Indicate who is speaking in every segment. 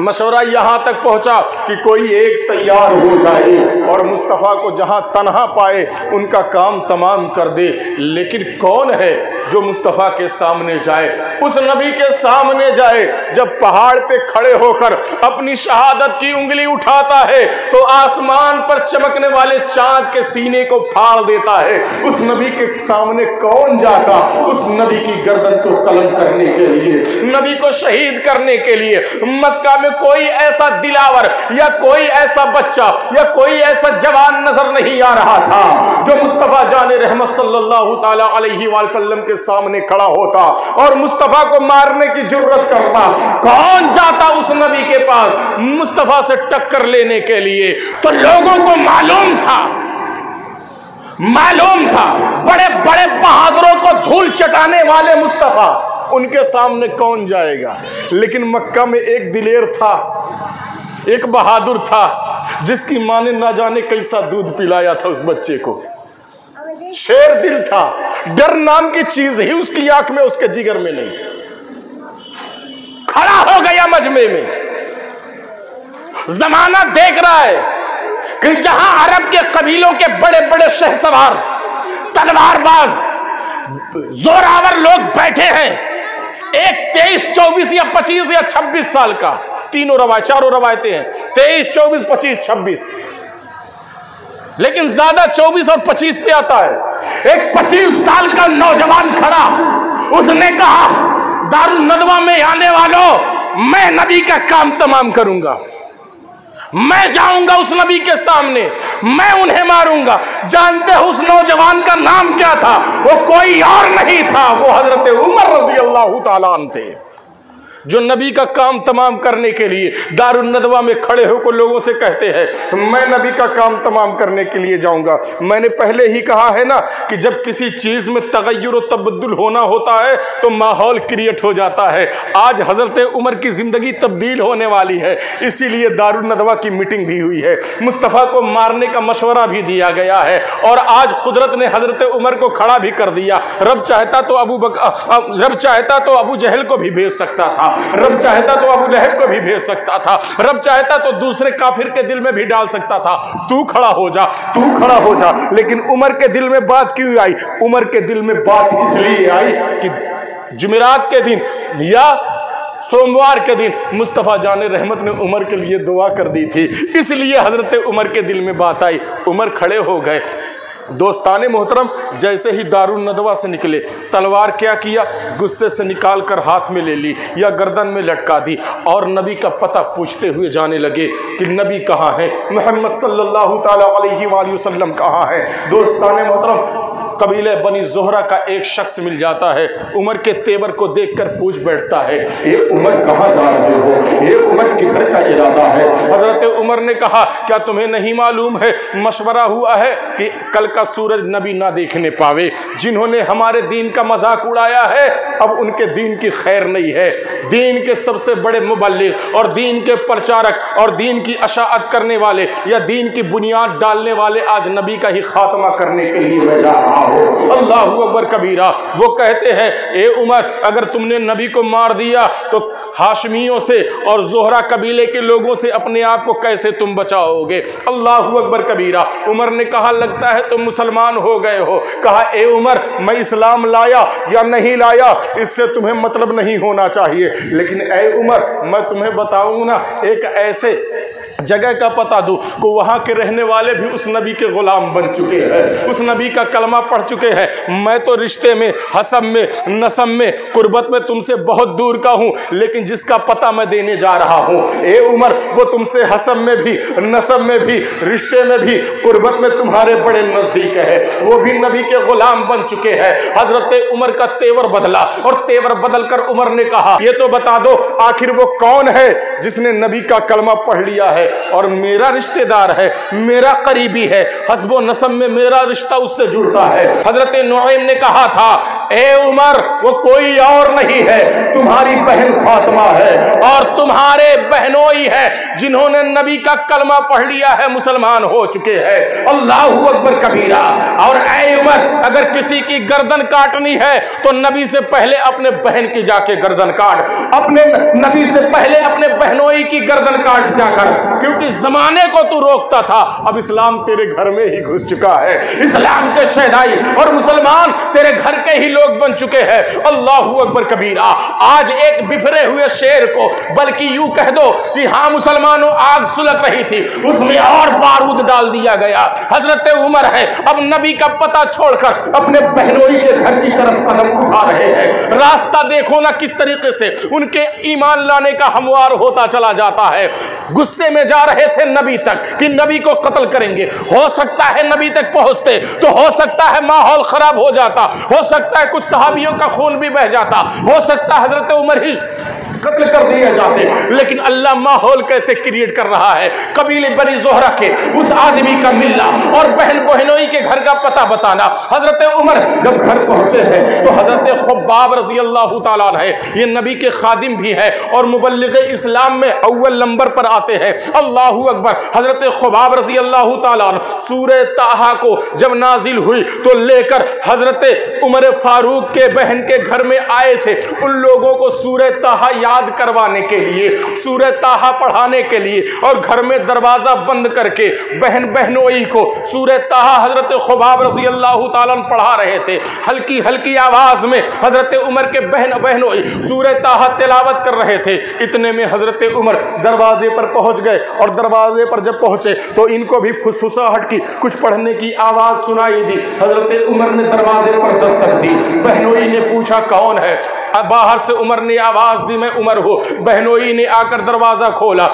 Speaker 1: मशवरा यहाँ तक पहुँचा कि कोई एक तैयार हो जाए और मुस्तफ़ा को जहाँ तन्हा पाए उनका काम तमाम कर दे। लेकिन कौन है जो मुस्तफ़ा के सामने जाए, उस नबी के सामने जाए जब पहाड़ पे खड़े होकर अपनी शहादत की उंगली उठाता है तो आसमान पर चमकने वाले चांद के सीने को फाड़ देता है। उस नबी के सामने कौन जाता उस नबी की गर्दन को कलम करने के लिए, नबी को शहीद करने के लिए। मक्का में कोई ऐसा दिलावर या कोई ऐसा बच्चा या कोई ऐसा जवान नजर नहीं आ रहा था जो मुस्तफा जाने रहमत सल्लल्लाहु ताला अलैहि वसल्लम के सामने खड़ा होता और मुस्तफा को मारने की जुर्रत करता। कौन जाता उस नबी के पास मुस्तफा से टक्कर लेने के लिए? तो लोगों को मालूम था बड़े बड़े बहादुरों को धूल चटाने वाले मुस्तफा, उनके सामने कौन जाएगा। लेकिन मक्का में एक दिलेर था, एक बहादुर था जिसकी माँ ने ना जाने कैसा दूध पिलाया था उस बच्चे को। शेर दिल था, डर नाम की चीज ही उसकी आंख में उसके जिगर में नहीं। खड़ा हो गया मजमे में, जमाना देख रहा है कि जहां अरब के कबीलों के बड़े बड़े शहसवार, तलवारबाज, जोरावर लोग बैठे हैं, एक 23, 24 या 25 या 26 साल का, चारों रवायतें हैं, 23, 24, 25, 26, लेकिन ज्यादा 24 और 25 पे आता है। एक 25 साल का नौजवान खड़ा, उसने कहा दारुल नदवा में आने वालों, मैं नबी का काम तमाम करूंगा, मैं जाऊंगा उस नबी के सामने, मैं उन्हें मारूंगा। जानते हो उस नौजवान का नाम क्या था? वो कोई और नहीं था, वो हजरत उमर रज़ी अल्लाह ताला अन्हु थे, जो नबी का काम तमाम करने के लिए दारुल नदवा में खड़े होकर लोगों से कहते हैं मैं नबी का काम तमाम करने के लिए जाऊंगा। मैंने पहले ही कहा है ना कि जब किसी चीज में तगय्युर और तबद्दुल होना होता है तो माहौल क्रिएट हो जाता है। आज हजरत उमर की जिंदगी तब्दील होने वाली है, इसीलिए दारुल नदवा की मीटिंग भी हुई है, मुस्तफ़ा को मारने का मशवरा भी दिया गया है और आज कुदरत ने हजरत उमर को खड़ा भी कर दिया। रब चाहता तो अबू जहल को भी भेज सकता था, रब चाहता तो अबू लहब को भी भेज सकता था, रब चाहता तो दूसरे काफिर के दिल में भी डाल सकता था, तू खड़ा हो जा, तू खड़ा हो जा। लेकिन उमर के दिल में बात क्यों आई? उमर के दिल में बात इसलिए आई कि जुमेरात के दिन या सोमवार के दिन मुस्तफ़ा जाने रहमत ने उमर के लिए दुआ कर दी थी, इसलिए हजरत उमर के दिल में बात आई। उमर खड़े हो गए। दोस्ताने मोहतरम, जैसे ही दारुल नदवा से निकले, तलवार क्या किया, गुस्से से निकाल कर हाथ में ले ली या गर्दन में लटका दी और नबी का पता पूछते हुए जाने लगे कि नबी कहाँ है, मोहम्मद सल्लल्लाहु ताला अलैहि वसल्लम कहाँ है। दोस्ताने मोहतरम, कबीले बनी जोहरा का एक शख्स मिल जाता है, उमर के तेवर को देखकर पूछ बैठता है, ये उमर कहाँ जा रहे हो, ये उमर किधर का इरादा है? हजरत उमर ने कहा, क्या तुम्हें नहीं मालूम है, मशवरा हुआ है कि कल का सूरज नबी ना देखने पावे। जिन्होंने हमारे दीन का मजाक उड़ाया है अब उनके दीन की खैर नहीं है। दीन के सबसे बड़े मुबल्लिग और दीन के प्रचारक और दीन की अशाअत करने वाले या दीन की बुनियाद डालने वाले आज नबी का ही खात्मा करने के लिए मैं जा रहा हूँ। अल्लाहु अकबर कबीरा। वो कहते हैं, ए उमर, अगर तुमने नबी को मार दिया तो हाशमियों से और जोहरा कबीले के लोगों से अपने आप को कैसे तुम बचाओगे? अल्लाहु अकबर कबीरा। उमर ने कहा, लगता है तुम मुसलमान हो गए हो। कहा, ए उमर, मैं इस्लाम लाया या नहीं लाया इससे तुम्हें मतलब नहीं होना चाहिए, लेकिन ए उमर, मैं तुम्हें बताऊं ना, एक ऐसे जगह का पता दूं को वहाँ के रहने वाले भी उस नबी के गुलाम बन चुके हैं, उस नबी का कलमा पढ़ चुके हैं। मैं तो रिश्ते में, हसब में, नसब में, कुर्बत में तुमसे बहुत दूर का हूँ, लेकिन जिसका पता मैं देने जा रहा हूँ, ए उमर, वो तुमसे हसब में भी, नसब में भी, रिश्ते में भी, कुर्बत में तुम्हारे बड़े नजदीक है, वो भी नबी के गुलाम बन चुके हैं। हजरत उमर का तेवर बदला और तेवर बदल कर उमर ने कहा, ये तो बता दो आखिर वो कौन है जिसने नबी का कलमा पढ़ लिया है और मेरा रिश्तेदार है, मेरा करीबी है, हस्बो नसब में मेरा रिश्ता उससे जुड़ता है। हजरत नुआइम ने कहा था ए उमर, वो कोई और नहीं है, तुम्हारी बहन फातिमा है और तुम्हारे बहनोई है जिन्होंने नबी का कलमा पढ़ लिया है, मुसलमान हो चुके हैं। अल्लाहू अकबर कबीरा। और ए उमर, अगर किसी की गर्दन काटनी है तो नबी से पहले अपने बहन की जाके गर्दन काट, अपने नबी से पहले अपने बहनोई की गर्दन काट जाकर, क्योंकि जमाने को तू रोकता था, अब इस्लाम तेरे घर में ही घुस चुका है। इस्लाम के शहदाई और मुसलमान तेरे घर के ही लोग बन चुके हैं। अल्लाहू अकबर कबीरा। आज एक बिफरे हुए शेर को, बल्कि यूं कह दो कि हाँ मुसलमानों, आग सुलग रही थी, उसमें और बारूद डाल दिया गया। हजरत उमर है, अब नबी का पता छोड़कर अपने बहनोई के घर की तरफ कदम उठा रहे हैं। रास्ता देखो ना किस तरीके से उनके ईमान लाने का हमवार होता चला जाता है। गुस्से में जा रहे थे नबी तक कि नबी को कत्ल करेंगे। हो सकता है नबी तक पहुंचते तो हो सकता है माहौल खराब हो जाता, हो सकता है कुछ सहाबियों का खून भी बह जाता, हो सकता है हजरत उमर ही कत्ल कर दिए जाते। लेकिन अल्लाह माहौल कैसे क्रिएट कर रहा है। कबीले बनी जोहरा के उस आदमी का मिलना और बहन बहनोई के घर का पता बताना। हजरत उमर जब घर पहुंचे हैं तो हजरत खुब्बाब रजी अल्लाह ताला है, ये नबी के खादिम भी है और मुबल्लिग इस्लाम में अव्वल नंबर पर आते हैं। अल्लाहू अकबर। हजरत खुब्बाब रजी अल्लाह ताला सूरह ताहा को जब नाजिल हुई तो लेकर हजरत उमर फारूक के बहन के घर में आए थे, उन लोगों को सूरह ताहा याद करवाने के लिए, सूरह ताहा पढ़ाने के लिए, और घर में दरवाजा बंद करके बहन बहनोई को सूरह ताहा हजरत खुब्बाब रज़ी अल्लाह ताला पढ़ा रहे थे। हल्की हल्की आवाज में हजरत उमर के बहन बहनोई सूरह ताहा तिलावत कर रहे थे। इतने में हजरत उमर दरवाजे पर पहुंच गए और दरवाजे पर जब पहुंचे तो इनको भी फुसफुसाहट की कुछ पढ़ने की आवाज सुनाई दी। हजरत उमर ने दरवाजे पर दस्तक दी। बहनोई ने पूछा कौन है। बाहर से उमर ने आवाज दी मैं उमर हूँ। बहनोई ने आकर दरवाजा खोला।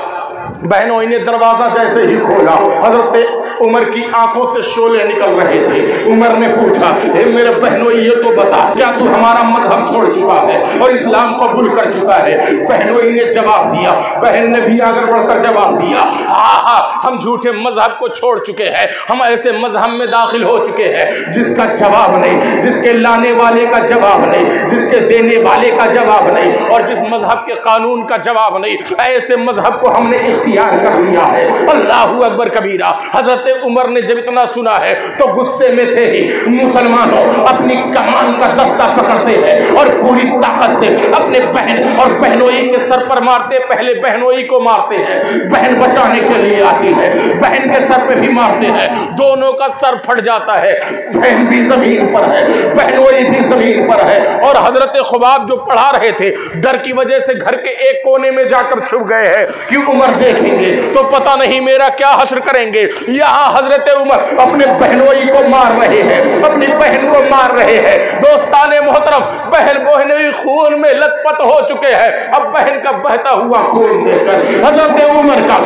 Speaker 1: बहनोई ने दरवाजा जैसे ही खोला हजरत उमर की आंखों से शोले निकल रहे थे। उमर ने पूछा मेरे बहनोई ये तो बता, क्या तू हमारा मजहब छोड़ चुका है और इस्लाम कबूल कर चुका है? बहनोई ने जवाब दिया, बहन ने भी आगे बढ़कर जवाब दिया, हाँ हम झूठे मजहब को छोड़ चुके हैं, हम ऐसे मजहब में दाखिल हो चुके हैं जिसका जवाब नहीं, जिसके लाने वाले का जवाब नहीं, जिसके देने वाले का जवाब नहीं और जिस मजहब के कानून का जवाब नहीं, ऐसे मजहब को हमने इख्तियार कर लिया है। अल्लाहू अकबर कबीरा। हजरत उमर ने जब इतना सुना है तो गुस्से में थे ही मुसलमानों अपनी कमान का दस्ता पकड़ते हैं और पूरी ताकत से अपने बहन और बहनोई के सर पर मारते। पहले बहनोई को मारते हैं, बहन बचाने के लिए आती है, बहन के सर पे भी मारते हैं, दोनों का सर फट जाता है। बहन भी जमीन पर है, बहनोई भी जमीन पर है। और हजरत खुब्बाब जो पढ़ा रहे थे डर की वजह से घर के एक कोने में जाकर छुप गए हैं कि उमर देखेंगे तो पता नहीं मेरा क्या हश्र करेंगे। यहाँ हजरत उमर अपने बहनोई को मार रहे हैं, अपनी बहन को मार रहे हैं। दोस्ताने मोहतरम, बहन बहनोई खून में लथपथ हो चुके हैं। अब बहन का बहता हुआ खून देखकर हजरत उमर का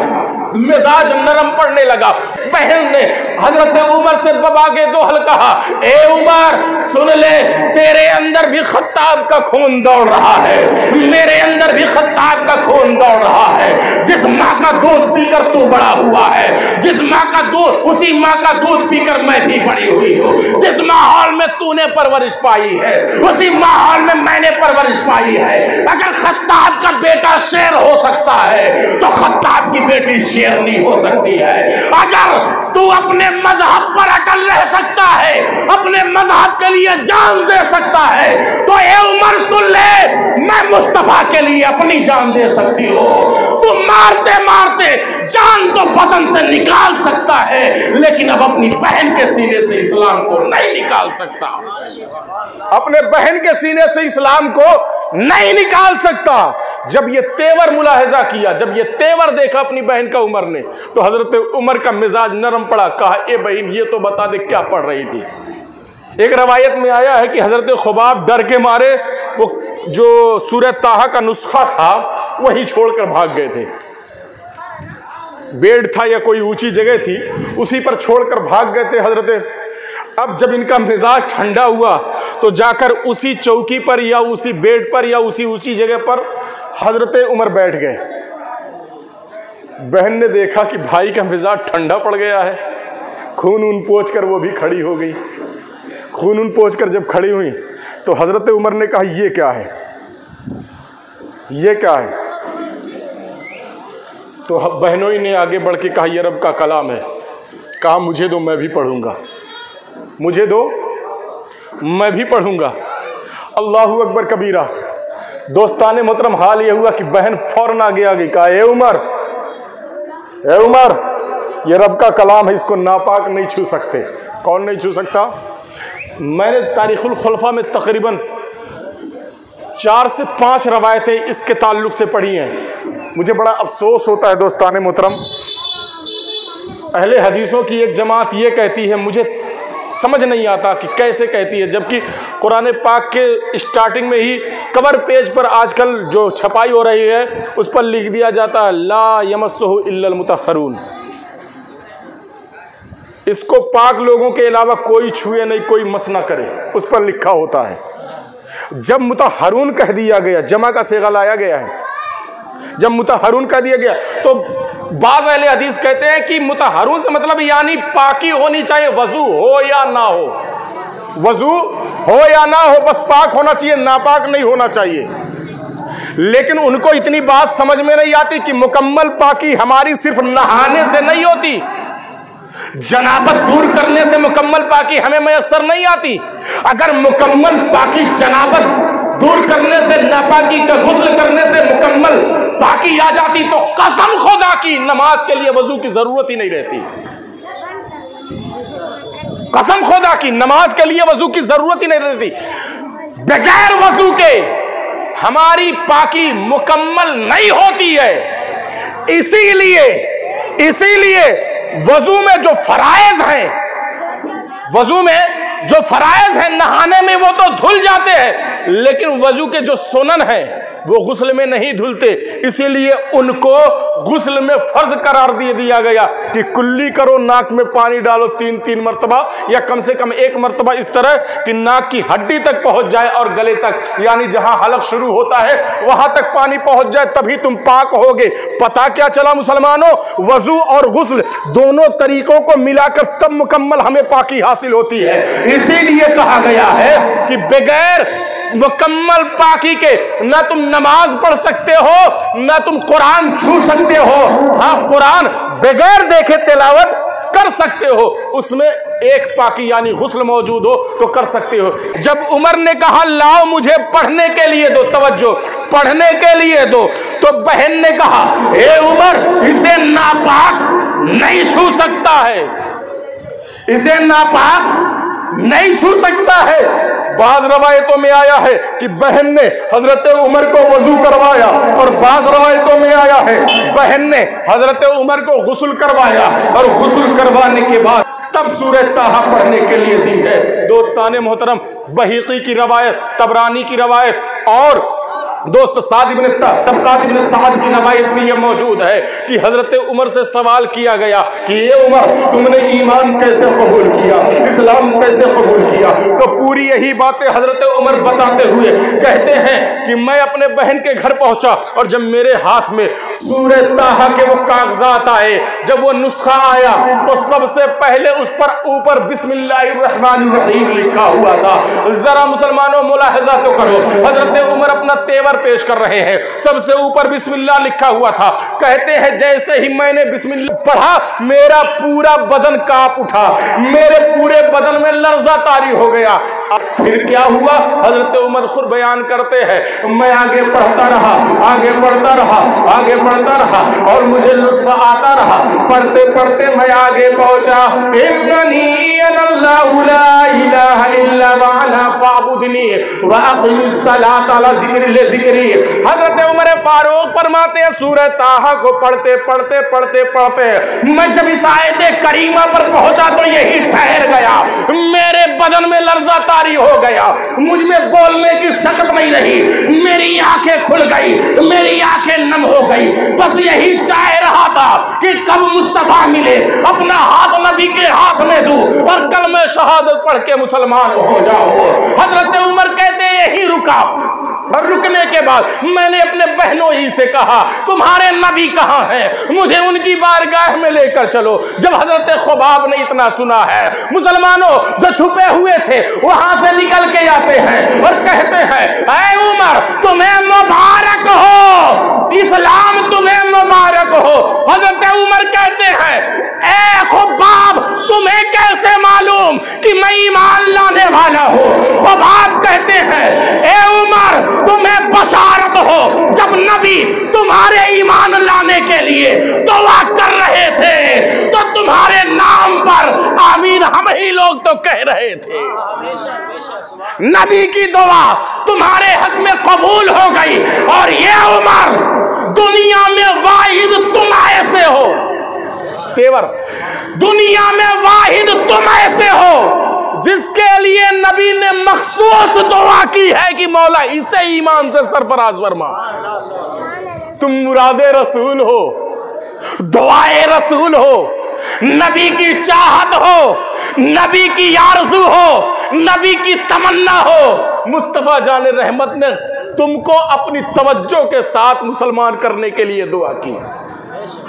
Speaker 1: मिजाज नरम पड़ने लगा। बहन ने हजरत उमर से बबागे दोहल कहा, ए उमर सुन ले, तेरे अंदर भी खत्ताब का खून दौड़ रहा है, मेरे अंदर भी खत्ताब का खून दौड़ रहा है। जिस माँ का दूध पीकर तू बड़ा हुआ है, जिस माँ का दूध, उसी माँ का दूध पीकर मैं भी बड़ी हुई हूँ। जिस माहौल में तूने परवरिश पाई है उसी माहौल में मैंने परवरिश पाई है। अगर खत्ताब का बेटा शेर हो सकता है तो खत्ताब की बेटी शेर नहीं हो सकती है। अगर तू अपने मजहब पर अटल रह सकता है, अपने मजहब के लिए जान दे सकता है, तो ए उमर सुन ले, मैं मुस्तफा के लिए अपनी जान दे सकती हूँ। तू मारते मारते जान तो बदन से निकाल सकता है, लेकिन अब अपनी बहन के सीने से इस्लाम को नहीं निकाल सकता। अपने बहन के सीने से इस्लाम को नहीं निकाल सकता। जब ये तेवर मुलाहिजा किया, जब ये तेवर देखा अपनी बहन का उमर ने, तो हजरत उमर का मिजाज नरम पड़ा। कहा, ए बहन ये तो बता दे क्या पढ़ रही थी। एक रवायत में आया है कि हजरत खुब्बाब डर के मारे वो जो सूरह ताहा का नुस्खा था वही छोड़कर भाग गए थे। बेड था या कोई ऊंची जगह थी, उसी पर छोड़कर भाग गए थे हजरत। अब जब इनका मिजाज ठंडा हुआ तो जाकर उसी चौकी पर या उसी बेड पर या उसी जगह पर हजरत उमर बैठ गए। बहन ने देखा कि भाई का मिजाज ठंडा पड़ गया है, खून पोंछ कर वो भी खड़ी हो गई। खून पोंछ कर जब खड़ी हुई
Speaker 2: तो हजरत उमर ने कहा ये क्या है, ये क्या है? तो बहनों ने आगे बढ़ के कहा ये रब का कलाम है। कहा मुझे दो, मैं भी पढ़ूंगा, मुझे दो, मैं भी पढ़ूंगा। अल्लाहु अकबर कबीरा। दोस्ताने मोहतरम, हाल ये हुआ कि बहन फौरन आगे आ गई, कहा ए उमर, ए उमर, ये रब का कलाम है, इसको नापाक नहीं छू सकते। कौन नहीं छू सकता? मैंने तारीखुल खुलफा में तकरीबन 4 से 5 रवायतें इसके ताल्लुक से पढ़ी हैं। मुझे बड़ा अफसोस होता है दोस्ताने मोहतरम, अहले हदीसों की एक जमात ये कहती है, मुझे समझ नहीं आता कि कैसे कहती है, जबकि कुरान पाक के स्टार्टिंग में ही कवर पेज पर आजकल जो छपाई हो रही है उस पर लिख दिया जाता है ला यमस्सुहु इल्लल मुतहहरून। इसको पाक लोगों के अलावा कोई छुए नहीं, कोई मस ना करे, उस पर लिखा होता है। जब मुतहहरून कह दिया गया, जमा का सेगा लाया गया है, जब मुतहहरून कह दिया गया तो बाज़ अहले हदीस कहते हैं कि मुतहहरून से मतलब यानी पाकी होनी चाहिए, वजू हो या ना हो, वजू हो या ना हो, बस पाक होना चाहिए, नापाक नहीं होना चाहिए। लेकिन उनको इतनी बात समझ में नहीं आती कि मुकम्मल पाकी हमारी सिर्फ नहाने से नहीं होती, जनाबत दूर करने से मुकम्मल पाकी हमें मैसर नहीं आती। अगर मुकम्मल पाकी जनाबत दूर करने से, नापाकी का गुस्ल करने से मुकम्मल पाकी आ जाती तो कसम खुदा की नमाज के लिए वजू की जरूरत ही नहीं रहती। कसम खुदा की नमाज के लिए वजू की जरूरत ही नहीं रहती। बगैर वजू के हमारी पाकी मुकम्मल नहीं होती है। इसीलिए वजू में जो फराइज हैं, वजू में जो फराइज हैं नहाने में वो तो धुल जाते हैं, लेकिन वजू के जो सुनन हैं वो गुस्ल में नहीं धुलते। इसीलिए उनको गुस्ल में फर्ज करार दिया गया कि कुल्ली करो, नाक में पानी डालो 3-3 मरतबा, या कम से कम 1 मरतबा, इस तरह कि नाक की हड्डी तक पहुंच जाए और गले तक, यानी जहां हलक शुरू होता है वहां तक पानी पहुंच जाए, तभी तुम पाक होगे। पता क्या चला मुसलमानों, वजू और गुस्ल दोनों तरीकों को मिलाकर तब मुकम्मल हमें पाकी हासिल होती है। इसीलिए कहा गया है कि बगैर मुकम्मल पाकी के ना तुम नमाज पढ़ सकते हो, ना तुम कुरान छू सकते हो। हाँ, कुरान बगैर देखे तिलावत कर सकते हो, उसमें एक पाकी यानी गुस्ल मौजूद हो तो कर सकते हो। जब उमर ने कहा लाओ मुझे पढ़ने के लिए दो, तवज्जो, पढ़ने के लिए दो, तो बहन ने कहा ए उमर, इसे नापाक नहीं छू सकता है, इसे नापाक नहीं छू सकता है। बाज रवायतों में आया है कि बहन ने हजरत उमर को वजू करवाया, और बाज रवायतों में आया है बहन ने हजरत उमर को गुस्ल करवाया, और गुस्ल करवाने के बाद तब सूरह ताहा पढ़ने के लिए दी है। दोस्ताने मोहतरम, बहीकी की रवायत, तबरानी की रवायत और दोस्त साद इब्न तबकात इब्न साद की रवायत में यह मौजूद है कि हजरत उमर से सवाल किया गया कि ये उमर, तुमने ईमान कैसे कबूल किया, इस्लाम कैसे कबूल किया? तो पूरी यही बातें हजरत उमर बताते हुए कहते हैं कि मैं अपने बहन के घर पहुंचा, और जब मेरे हाथ में सूरह ताहा के वो कागजात आए, जब वो नुस्खा आया, तो सबसे पहले उस पर ऊपर बिस्मिल्लाहिर्रहमानिर्रहीम लिखा हुआ था। जरा मुसलमानों मुलाहजा तो करो, हजरत उमर अपना तेवर पेश कर रहे हैं, सबसे ऊपर बिस्मिल्लाह लिखा हुआ था। कहते हैं जैसे ही मैंने बिस्मिल्लाह पढ़ा, मेरा पूरा बदन कांप उठा, मेरे पूरे बदन में लर्जा तारी हो गया। फिर क्या हुआ, हजरत उमर खुद बयान करते हैं, मैं आगे पढ़ता रहा, आगे बढ़ता रहा, आगे बढ़ता रहा, और मुझे लुत्फ आता रहा। पढ़ते पढ़ते मैं आगे पहुंचा, हजरत उमर फारूक फरमाते हैं सूरह ताहा को पढ़ते पढ़ते पढ़ते पढ़ते मैं जब इस आयत करीमा पर पहुंचा तो यही ठहर गया, मेरे बदन में लर्जा तारी हो गया, मुझ में बोलने की सकत नहीं रही, मेरी आंखें खुल गई, मेरी आंखें नम हो गई। बस यही चाह रहा था कि कब मुस्तफा मिले, अपना हाथ नबी के हाथ में दूं और कलमे शहादत पढ़ के मुसलमान हो जाओ। हजरत उमर कहते यही रुका, और रुकने के बाद मैंने अपने बहनों ही से कहा तुम्हारे नबी कहाँ हैं, मुझे उनकी बारगाह में लेकर चलो। जब हजरत खुबाब ने इतना सुना है, मुसलमानों जो छुपे हुए थे वहां से निकल के आते हैं और कहते हैं ऐ उमर तुम्हें मुबारक हो, इस्लाम तुम्हें मुबारक हो। हजरत उमर कहते हैं ऐ खुबाब तुम्हें कैसे मालूम कि मैं ईमान लाने वाला हूं? खुबाब कहते हैं ए उमर तुम्हें बशारत हो, जब नबी तुम्हारे ईमान लाने के लिए दुआ कर रहे थे तो तुम्हारे नाम पर आमीन हम ही लोग तो कह रहे थे। नबी की दुआ तुम्हारे हक में कबूल हो गई और ये उमर दुनिया में वाहिद तुम ऐसे हो, तेवर दुनिया में वाहिद तुम ऐसे हो जिसके लिए नबी ने मखसूस दुआ की है कि मौला इसे ईमान से सरफराज फरमा। तुम मुरादे रसूल हो, दुआए रसूल हो, नबी की चाहत हो, नबी की आरज़ू हो, नबी की तमन्ना हो। मुस्तफा जाने रहमत ने तुमको अपनी तवज्जो के साथ मुसलमान करने के लिए दुआ की।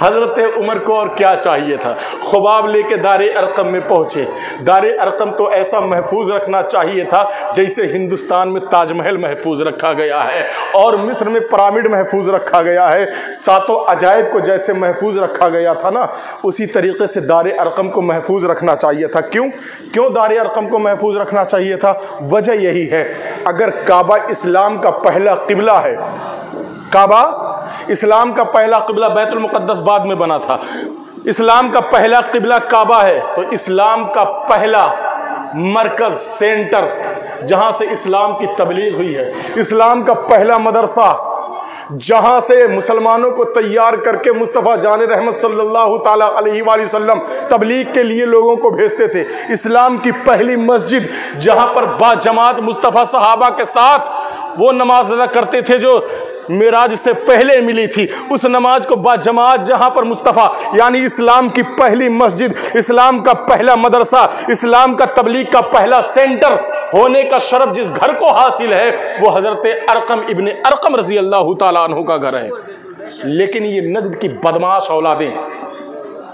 Speaker 2: हजरत उमर को और क्या चाहिए था? खुबाब लेके दारे अरकम में पहुंचे। दारे अरकम तो ऐसा महफूज रखना चाहिए था जैसे हिंदुस्तान में ताजमहल महफूज रखा गया है और मिस्र में पिरामिड महफूज रखा गया है, सातों अजायब को जैसे महफूज रखा गया था ना, उसी तरीके से दारे अरकम को महफूज रखना चाहिए था। क्यों दारे अरकम को महफूज रखना चाहिए था? वजह यही है, अगर काबा इस्लाम का पहला किबला है, काबा इस्लाम का पहला किबला बैतुल मुक़द्दस बाद में बना था, इस्लाम का पहला किबला काबा है, तो इस्लाम का पहला मरकज सेंटर जहां से इस्लाम की तबलीग हुई है, इस्लाम का पहला मदरसा जहां से मुसलमानों को तैयार करके मुस्तफ़ा जान रहमत सल्लल्लाहु ताला अलैहि वसल्लम तबलीग के लिए लोगों को भेजते थे, इस्लाम की पहली मस्जिद जहां पर बाजमात मुस्तफ़ा सहाबा के साथ वो नमाज अदा करते थे जो मिराज से पहले मिली थी, उस नमाज को बाजमात जहां पर मुस्तफ़ा यानी इस्लाम की पहली मस्जिद, इस्लाम का पहला मदरसा, इस्लाम का तबलीग का पहला सेंटर होने का शरफ जिस घर को हासिल है वो हजरत अरकम इब्ने अरकम रजी अल्लाह ताला अन्हु का घर है। लेकिन ये नजद की बदमाश औलादें,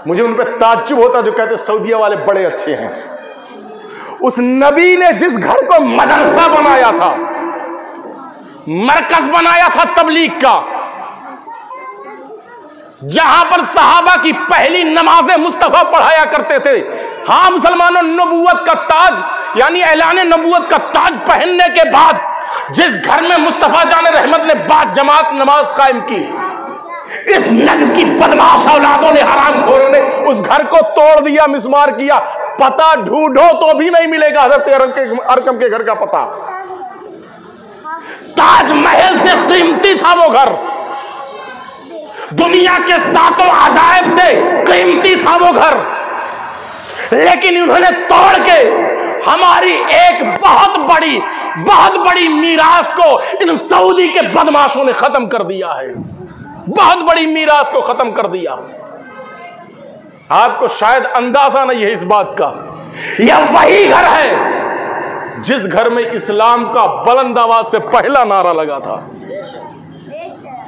Speaker 2: मुझे उन पर ताज्जुब होता जो कहते सऊदिया वाले बड़े अच्छे हैं। उस नबी ने जिस घर को मदरसा बनाया था, मरकज बनाया था तबलीग का, जहां पर सहाबा की पहली नमाजें मुस्तफा पढ़ाया करते थे। हाँ मुसलमानों, नबूवत का ताज यानी ऐलान नबूवत का ताज पहनने के बाद जिस घर में मुस्तफा जान रहमत ने बाद जमात नमाज कायम की, इस नस्ल की बदमाश औलादों ने, हरामखोरों ने उस घर को तोड़ दिया, मिसमार किया। पता ढूंढो तो भी नहीं मिलेगा हजरत अरकम के घर का पता। ताजमहल से कीमती था वो घर, दुनिया के सातों अजायब से कीमती था वो घर, लेकिन उन्होंने तोड़ के हमारी एक बहुत बड़ी मीरास को इन सऊदी के बदमाशों ने खत्म कर दिया है। बहुत बड़ी मीरास को खत्म कर दिया। आपको शायद अंदाजा नहीं है इस बात का, यह वही घर है जिस घर में इस्लाम का बुलंद आवाज से पहला नारा लगा था।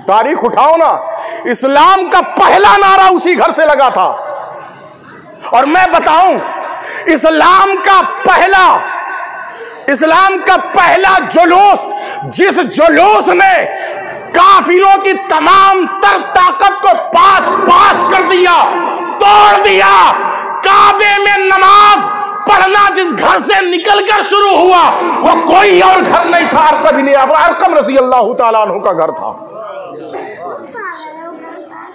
Speaker 2: तारीख उठाओ ना, इस्लाम का पहला नारा उसी घर से लगा था। और मैं बताऊं, इस्लाम का पहला जुलूस, जिस जुलूस ने काफिरों की तमाम तर ताकत को पास कर दिया, तोड़ दिया, काबे में नमाज पढ़ना जिस घर से निकलकर शुरू हुआ वो कोई और घर नहीं था, अरकम रज़ी अल्लाह ताला अन्हु का घर था।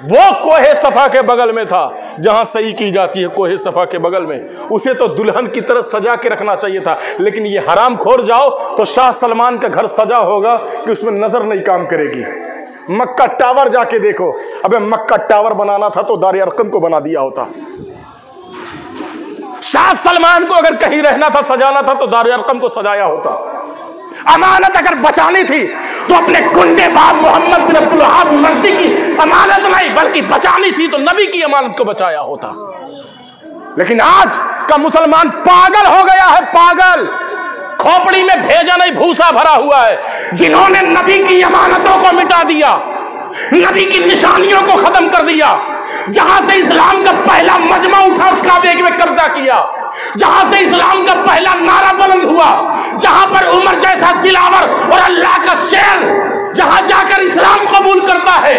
Speaker 2: वो कोहे सफा के बगल में था जहां सही की जाती है, कोहे सफा के बगल में। उसे तो दुल्हन की तरह सजा के रखना चाहिए था, लेकिन ये हराम खोर जाओ तो शाह सलमान का घर सजा होगा कि उसमें नजर नहीं काम करेगी। मक्का टावर जाके देखो, अबे मक्का टावर बनाना था तो दारे अरकम को बना दिया होता। शाह सलमान को अगर कहीं रहना था, सजाना था तो दारे अरकम को सजाया होता। अमानत अगर बचानी थी तो अपने कुंडे बाप मोहम्मद बिन अब्दुल वहाब मस्दी की अमानत नहीं बल्कि बचानी थी तो नबी की अमानत को बचाया होता। लेकिन आज का मुसलमान पागल हो गया है, पागल,
Speaker 1: खोपड़ी में भेजा नहीं भूसा भरा हुआ है, जिन्होंने नबी की अमानतों को मिटा दिया, नबी की निशानियों को खत्म कर दिया, जहां से इस्लाम का पहला मजमा उठा और काबे में कब्जा किया, जहां से इस्लाम का पहला नारा बुलंद हुआ, जहां पर उमर जैसा दिलावर और अल्लाह का शेर जहां जाकर इस्लाम कबूल करता है,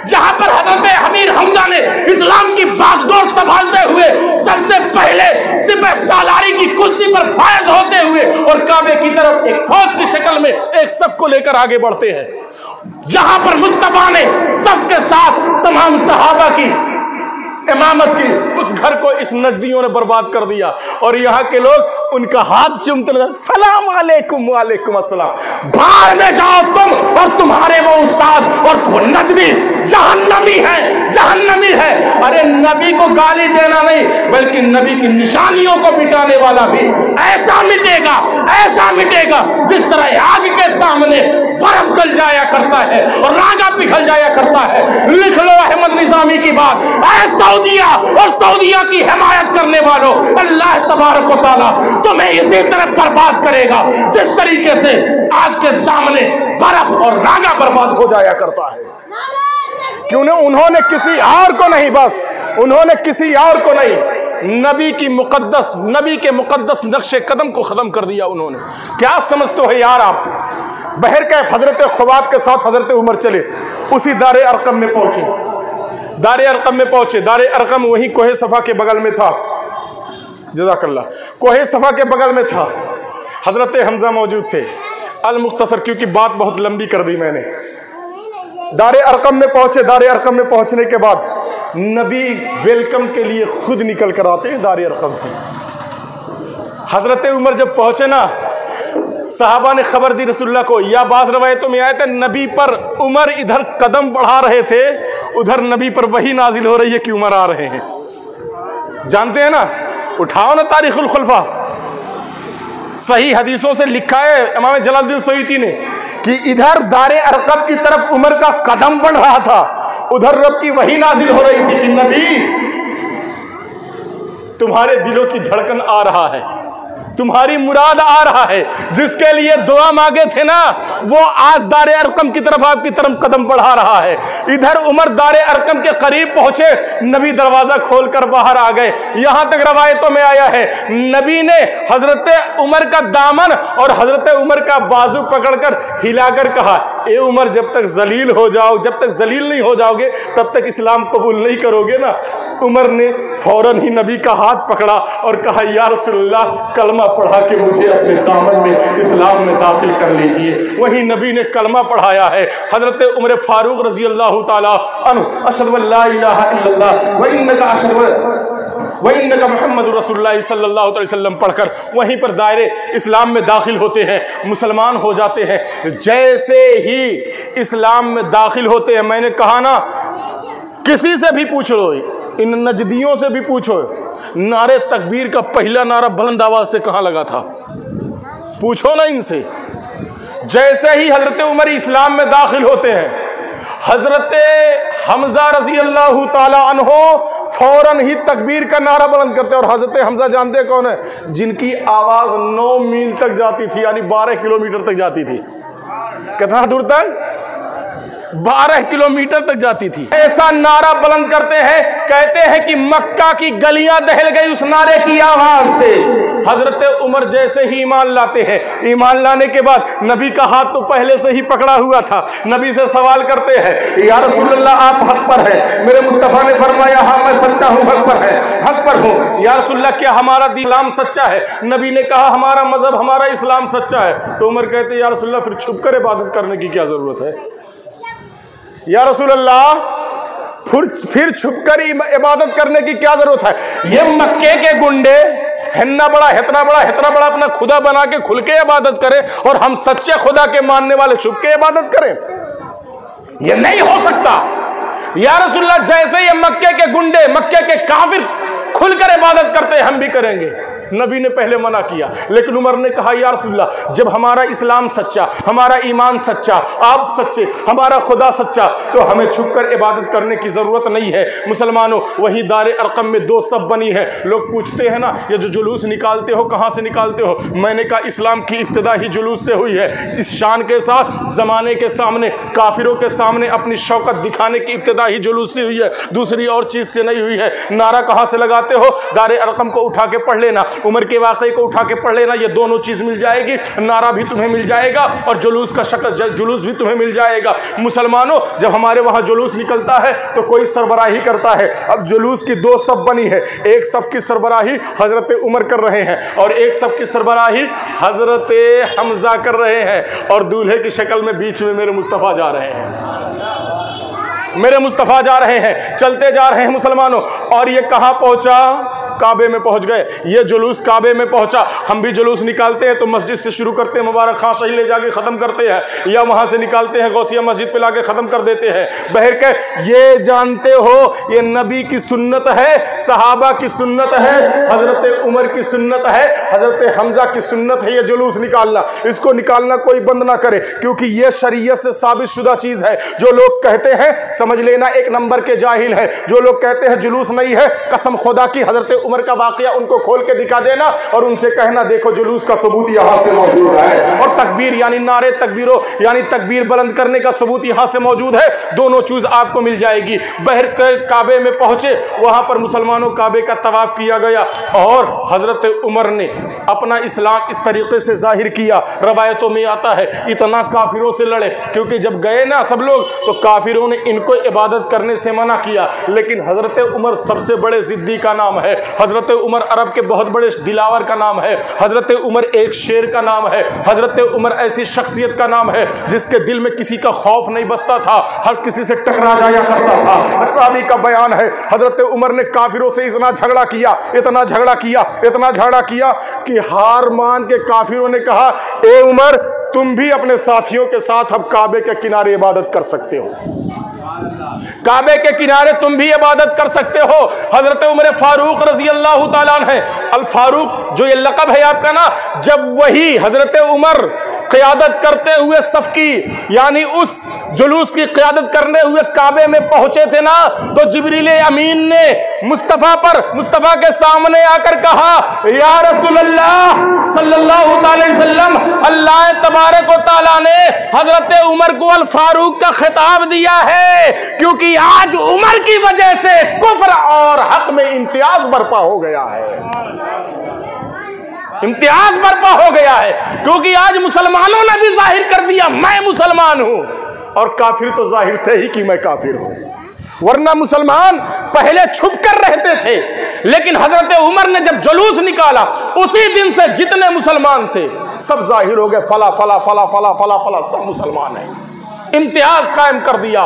Speaker 1: जहां पर हजरत अमीर हमजा ने इस्लाम की बागडोर संभालते हुए सबसे पहले सिपह सालारी की कुर्सी पर फायज होते हुए और काबे की तरफ एक फौज की शक्ल में एक सफ को लेकर आगे बढ़ते हैं, जहां पर मुस्तफा ने सबके साथ तमाम सहाबा की इमामत की, उस घर को इस नजदियों ने बर्बाद कर दिया और यहाँ के लोग उनका हाथ चूमते लगे, सलाम अलैकुम वालेकुम अस्सलाम। भाड़ में जाओ तुम और तुम्हारे वो उस्ताद और वो नजदी जहन्नमी है, जहन्नमी है। अरे नबी को गाली देना नहीं बल्कि नबी की निशानियों को मिटाने वाला भी ऐसा मिटेगा, ऐसा मिटेगा जिस तरह आग के सामने बर्फ गल जाया करता है और रागा पिघल जाया करता है। लिख लो अहमद निजामी की बात, सऊदिया और सऊदिया की हिमायत करने वालों, अल्लाह तबारक व तआला तुम्हें इसी तरह बर्बाद करेगा जिस तरीके से आग के सामने बर्फ और रागा बर्बाद हो जाया करता है। क्यों ने उन्होंने किसी और को नहीं, बस उन्होंने किसी और को नहीं, नबी के मुकद्दस नक्शे कदम को खत्म कर दिया उन्होंने। क्या समझते हो यार आप? बहर कैफ हजरत खुबाब के साथ हजरत उमर चले, उसी दारे अरकम में पहुंचे, दारे अरकम में पहुंचे। दारे अरकम वही कोहे सफा के बगल में था, जज़ाकल्लाह, कोहे सफा के बगल में था। हजरत हमजा मौजूद थे। अल मुख्तसर, क्योंकि बात बहुत लंबी कर दी मैंने। दारे अरकम में पहुंचे। दारे अरकम में पहुंचने के बाद नबी वेलकम के लिए खुद निकल कर आते हैं दारे अरकम से। हजरत उमर जब पहुंचे ना, सहाबा ने खबर दी रसूलुल्लाह को, या बाज़ रवायतों में आए थे नबी पर उमर इधर कदम बढ़ा रहे थे, उधर नबी पर वही नाजिल हो रही है कि उमर आ रहे हैं। जानते हैं ना, उठाओ ना तारीखुल खुलफा, सही हदीसों से लिखा है इमाम जलालुद्दीन सयूती ने कि इधर दारे अरकम की तरफ उमर का कदम बढ़ रहा था, उधर रब की वही नाजिल हो रही थी कि नबी तुम्हारे दिलों की धड़कन आ रहा है, तुम्हारी मुराद आ रहा है, जिसके लिए दुआ मांगे थे ना वो आज दारे अरकम की तरफ आपकी तरफ कदम बढ़ा रहा है। इधर उमर दारे अरकम के करीब पहुंचे, नबी दरवाजा खोलकर बाहर आ गए। यहां तक रवायतों में आया है नबी ने हजरत उमर का दामन और हजरत उमर का बाजू पकड़कर हिलाकर कहा, ए उमर जब तक जलील हो जाओ, जब तक जलील नहीं हो जाओगे तब तक इस्लाम कबूल नहीं करोगे ना। उमर ने फौरन ही नबी का हाथ पकड़ा और कहा, या रसूलल्लाह कलमा पढ़ा के मुझे अपने दामन में इस्लाम में दाखिल कर लीजिए। वहीं नबी ने कलमा पढ़ाया है। हजरत उमर फारूक रजी अल्लाह ताला अन्हु अशहदु अल्ला इलाहा इल्लल्लाह व इन्नका अशहदु व इन्नका मुहम्मदुर रसूलुल्लाह सल्लल्लाहु अलैहि वसल्लम पढ़कर वहीं पर दायरे इस्लाम में दाखिल होते हैं, मुसलमान हो जाते हैं। जैसे ही इस्लाम में दाखिल होते हैं, मैंने कहा ना, किसी से भी पूछ लो, इन नजदियों से भी पूछो, नारे तकबीर का पहला नारा बुलंद आवाज से कहाँ लगा था, पूछो ना इनसे। जैसे ही हजरत उमर इस्लाम में दाखिल होते हैं, हजरत हमजा रजी अल्लाह ताला अन्हो फौरन ही तकबीर का नारा बुलंद करते हैं। और हजरत हमजा जानते कौन है? जिनकी आवाज 9 मील तक जाती थी, यानी 12 किलोमीटर तक जाती थी। कितना दूर तक? 12 किलोमीटर तक जाती थी। ऐसा नारा बुलंद करते हैं, कहते हैं कि मक्का की गलियां दहल गई उस नारे की आवाज से। हजरत उमर जैसे ही ईमान लाते हैं, ईमान लाने के बाद नबी का हाथ तो पहले से ही पकड़ा हुआ था, नबी से सवाल करते हैं, या रसूलल्लाह आप हक पर हैं। मेरे मुस्तफा ने फरमाया, हाँ मैं सच्चा हूँ, हक पर है, हक पर हूँ। या रसूलल्लाह क्या हमारा इस्लाम सच्चा है? नबी ने कहा हमारा मजहब, हमारा इस्लाम सच्चा है। तो उमर कहते, या रसूलल्लाह फिर छुप कर इबादत करने की क्या जरूरत है? या रसूल अल्लाह फिर छुपकर इबादत करने की क्या जरूरत है? ये मक्के के गुंडे इतना बड़ा अपना खुदा बना के खुल के इबादत करें और हम सच्चे खुदा के मानने वाले छुप के इबादत करें? ये नहीं हो सकता। या रसूल अल्लाह जैसे ये मक्के के गुंडे, मक्के के काफिर खुलकर इबादत करते हैं, हम भी करेंगे।
Speaker 2: नबी ने पहले मना किया, लेकिन उमर ने कहा या रसूलल्लाह, जब हमारा इस्लाम सच्चा, हमारा ईमान सच्चा, आप सच्चे, हमारा खुदा सच्चा, तो हमें छुपकर इबादत करने की ज़रूरत नहीं है। मुसलमानों, वही दारे अरकम में 2 सब बनी है। लोग पूछते हैं ना, ये जो जुलूस निकालते हो कहाँ से निकालते हो? मैंने कहा इस्लाम की इब्तिदा ही जुलूस से हुई है। इस शान के साथ ज़माने के सामने, काफिरों के सामने अपनी शौकत दिखाने की इब्तिदा ही जुलूस से हुई है, दूसरी और चीज़ से नहीं हुई है। नारा कहाँ से लगाते हो? दारे अरकम को उठा के पढ़ लेना, उमर के वाक़े को उठा के पढ़ लेना, ये दोनों चीज़ मिल जाएगी। नारा भी तुम्हें मिल जाएगा और जुलूस का शक्ल जुलूस भी तुम्हें मिल जाएगा। मुसलमानों, जब हमारे वहाँ जुलूस निकलता है तो कोई सरबराही करता है। अब जुलूस की 2 सब बनी है, एक सब की सरबराही हजरत उमर कर रहे हैं और एक सब की सरबराही हजरत हमजा कर रहे हैं, और दूल्हे की शक्ल में बीच में मेरे मुस्तफ़ा जा रहे हैं, मेरे मुस्तफ़ा जा रहे हैं, चलते जा रहे हैं मुसलमानों। और ये कहाँ पहुंचा? काबे में पहुंच गए। ये जुलूस काबे में पहुंचा। हम भी जुलूस निकालते हैं तो मस्जिद से शुरू करते हैं, मुबारक खां शही ले जाके ख़त्म करते हैं, या वहाँ से निकालते हैं गौसिया मस्जिद पे लाके ख़त्म कर देते हैं। बहर के ये जानते हो, ये नबी की सुन्नत है, सहाबा की सुन्नत है, हज़रत उमर की सुन्नत है, हज़रत हमज़ा की सुन्नत है ये जुलूस निकालना। इसको निकालना कोई बंद ना करे, क्योंकि ये शरीयत से साबित शुदा चीज़ है। जो लोग कहते हैं, समझ लेना 1 नंबर के जाहिल है। जो लोग कहते हैं जुलूस नहीं है, कसम खुदा की हज़रत उमर का वाकया उनको खोल के दिखा देना और उनसे कहना देखो जुलूस का सबूत यहां से मौजूद है, और तकबीर यानी नारे तकबीरों यानी तकबीर बुलंद करने का सबूत यहां से मौजूद है। दोनों चीज आपको मिल जाएगी। बहर कर काबे में पहुंचे, वहां पर मुसलमानों काबे का तवाफ किया गया और हजरत उमर ने अपना इस्लाम इस तरीके से जाहिर किया। रवायतों में आता है इतना काफिरों से लड़े, क्योंकि जब गए ना सब लोग तो काफिरों ने इनको इबादत करने से मना किया, लेकिन हजरत उमर सबसे बड़े जिद्दी का नाम है। हजरत उमर अरब के बहुत बड़े दिलावर का नाम है। हजरत उमर एक शेर का नाम है। हजरत उमर ऐसी शख्सियत का नाम है जिसके दिल में किसी का खौफ नहीं बसता था, हर किसी से टकरा जाया करता था। रावी का बयान है, हजरत उमर ने काफिरों से इतना झगड़ा किया, इतना झगड़ा किया, इतना झगड़ा किया कि हार मान के काफिरों ने कहा, ए उमर, तुम भी अपने साथियों के साथ अब काबे के किनारे इबादत कर सकते हो, काबे के किनारे तुम भी इबादत कर सकते हो। हजरत उमर फारूक रजी अल्लाह ताला अन्हु, अल फारूक जो ये लक़ब है आपका ना, जब वही हजरत उमर क़यादत करते हुए सफ की यानी उस जुलूस की क़यादत करने हुए काबे में पहुंचे थे ना, तो जिब्रील अमीन ने मुस्तफ़ा के सामने आकर कहा, या रसूलल्लाह सल्लल्लाहु अलैहि वसल्लम, अल्लाह तबारक व तआला ने हजरत उमर को अल फारूक का खिताब दिया है, क्योंकि आज उमर की वजह से कुफ्र और हक में इम्तियाज बर्पा हो गया है। इम्तियाज बर्पा हो गया है, क्योंकि आज मुसलमानों ने भी जाहिर कर दिया मैं मुसलमान हूं, और काफिर तो जाहिर थे ही कि मैं काफिर हूं। वरना मुसलमान पहले छुप कर रहते थे, लेकिन हजरत उमर ने जब जुलूस निकाला, उसी दिन से जितने मुसलमान थे सब जाहिर हो गए, फला फला फला फला फला फला सब मुसलमान है। इम्तियाज कायम कर दिया।